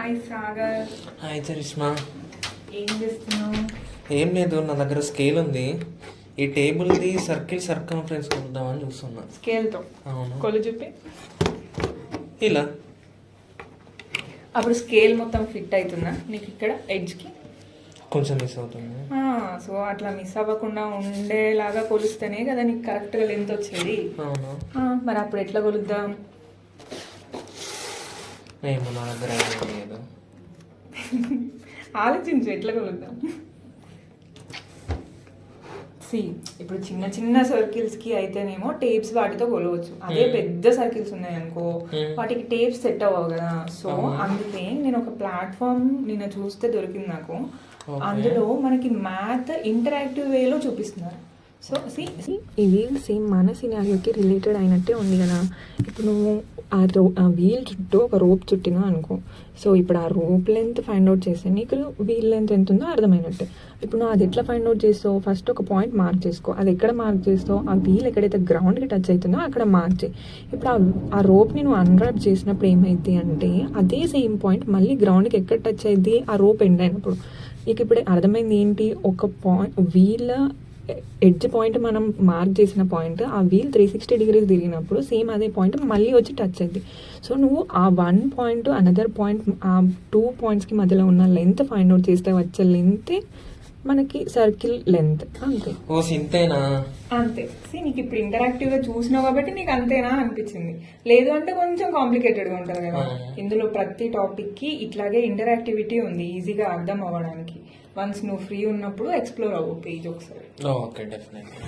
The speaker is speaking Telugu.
హాయ్ సాగర్. Hi charisma. ఏం చేస్తున్నావు? ఏం లేదు, నా దగ్గర స్కేల్ ఉంది. ఈ టేబుల్ది సర్కిల్ సర్కంఫరెన్స్ కొలుద్దామని చూస్తున్నా. స్కేల్తో? అవును. కొలు చూపి. ఇలా అప్పుడు స్కేల్ మొత్తం ఫిట్ అవుతుందా నీకు ఇక్కడ ఎడ్జ్కి? కొంచెం మిస్ అవుతుంది. సో అట్లా మిస్ అవ్వకుండా ఉండేలాగా కొలుస్తేనే కదా నీకు కరెక్ట్గా లెంత్ వచ్చేది. అవును. మరి అప్పుడు ఎట్లా కొలుద్దాం? ఏమో నా దగ్గర ఏమీ లేదు. ఆలోచించు ఎట్లా కొలుద్దాం. ఇప్పుడు చిన్న చిన్న సర్కిల్స్కి అయితేనేమో టేప్స్ వాటితో కొలవచ్చు. అదే పెద్ద సర్కిల్స్ ఉన్నాయనుకో వాటికి టేప్స్ సెట్ అవ్వవు కదా. సో అందుకే నేను ఒక ప్లాట్ఫామ్ నిన్న చూస్తే దొరికింది నాకు. అందులో మనకి మ్యాథ్ ఇంటరాక్టివ్ వేలో చూపిస్తున్నారు. సో ఇది సేమ్ మన సినారియోకి రిలేటెడ్ అయినట్టే ఉంది కదా. ఇప్పుడు నువ్వు ఆ వీల్ చుట్టూ ఒక రోప్ చుట్టినా అనుకో. సో ఇప్పుడు ఆ రోప్ లెంత్ ఫైండ్ అవుట్ చేస్తే నీకు వీల్ లెంత్ ఎంత ఉందో అర్థమైనట్టే. ఇప్పుడు నువ్వు అది ఎట్లా ఫైండ్ అవుట్ చేస్తావు? ఫస్ట్ ఒక పాయింట్ మార్క్ చేసుకో. అది ఎక్కడ మార్క్ చేస్తావు? ఆ వీల్ ఎక్కడైతే గ్రౌండ్కి టచ్ అవుతుందో అక్కడ మార్క్ చేయి. ఇప్పుడు ఆ రోప్ని నువ్వు అన్రాప్ చేసినప్పుడు ఏమైంది అంటే అదే సేమ్ పాయింట్ మళ్ళీ గ్రౌండ్కి ఎక్కడ టచ్ అయింది? ఆ రోప్ ఎండ్ అయినప్పుడు. నీకు ఇప్పుడు అర్థమైంది ఏంటి? ఒక పాయింట్ వీల్ ఎడ్జ్ పాయింట్ మనం మార్క్ చేసిన పాయింట్ ఆ వీల్ 360 degrees తిరిగినప్పుడు సేమ్ అదే పాయింట్ మళ్ళీ వచ్చి టచ్ అయింది. సో నువ్వు ఆ 1 పాయింట్ అనదర్ పాయింట్ ఆ 2 పాయింట్స్కి మధ్యలో ఉన్న లెంత్ ఫైండ్ అవుట్ చేస్తే వచ్చే లెంత్ మనకి సర్కిల్ లెంత్. అంతే. ఓ సింతేనా? అంతే. నీకు ఇప్పుడు ఇంటరాక్టివ్గా చూసినావు కాబట్టి నీకు అంతేనా అనిపించింది. లేదు అంటే కొంచెం కాంప్లికేటెడ్గా ఉంటుంది కదా. ఇందులో ప్రతి టాపిక్కి ఇట్లాగే ఇంటరాక్టివిటీ ఉంది ఈజీగా అర్థం అవ్వడానికి. వన్స్ నువ్వు ఫ్రీ ఉన్నప్పుడు ఎక్స్ప్లోర్ అవ్వు పేజ్ ఒకసారి. Okay, definitely.